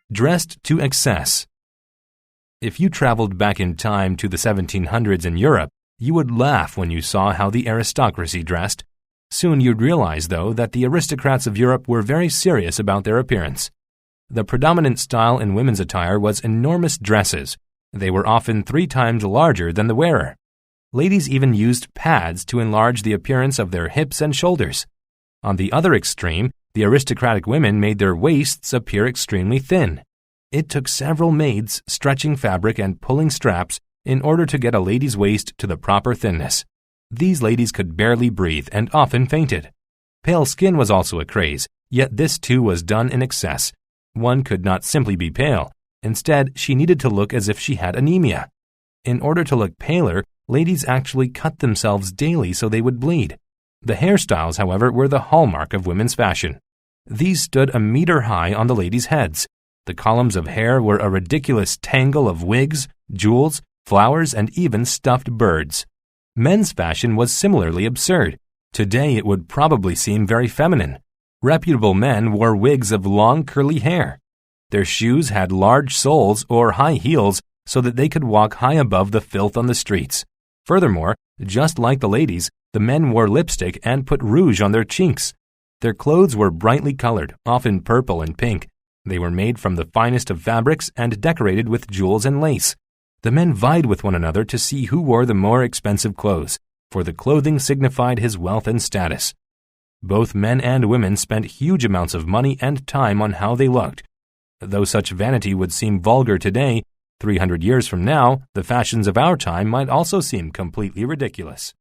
Dressed to excess. If you traveled back in time to the 1700s in Europe, you would laugh when you saw how the aristocracy dressed. Soon you'd realize, though, that the aristocrats of Europe were very serious about their appearance. The predominant style in women's attire was enormous dresses. They were often 3 times larger than the wearer. Ladies even used pads to enlarge the appearance of their hips and shoulders. On the other extreme, the aristocratic women made their waists appear extremely thin. It took several maids stretching fabric and pulling straps in order to get a lady's waist to the proper thinness. These ladies could barely breathe and often fainted. Pale skin was also a craze, yet this too was done in excess. One could not simply be pale. Instead, she needed to look as if she had anemia. In order to look paler, ladies actually cut themselves daily so they would bleed. The hairstyles, however, were the hallmark of women's fashion. These stood a meter high on the ladies' heads. The columns of hair were a ridiculous tangle of wigs, jewels, flowers, and even stuffed birds. Men's fashion was similarly absurd. Today it would probably seem very feminine. Reputable men wore wigs of long curly hair. Their shoes had large soles or high heels so that they could walk high above the filth on the streets. Furthermore, just like the ladies, the men wore lipstick and put rouge on their cheeks. Their clothes were brightly colored, often purple and pink. They were made from the finest of fabrics and decorated with jewels and lace. The men vied with one another to see who wore the more expensive clothes, for the clothing signified his wealth and status. Both men and women spent huge amounts of money and time on how they looked. Though such vanity would seem vulgar today, 300 years from now, the fashions of our time might also seem completely ridiculous.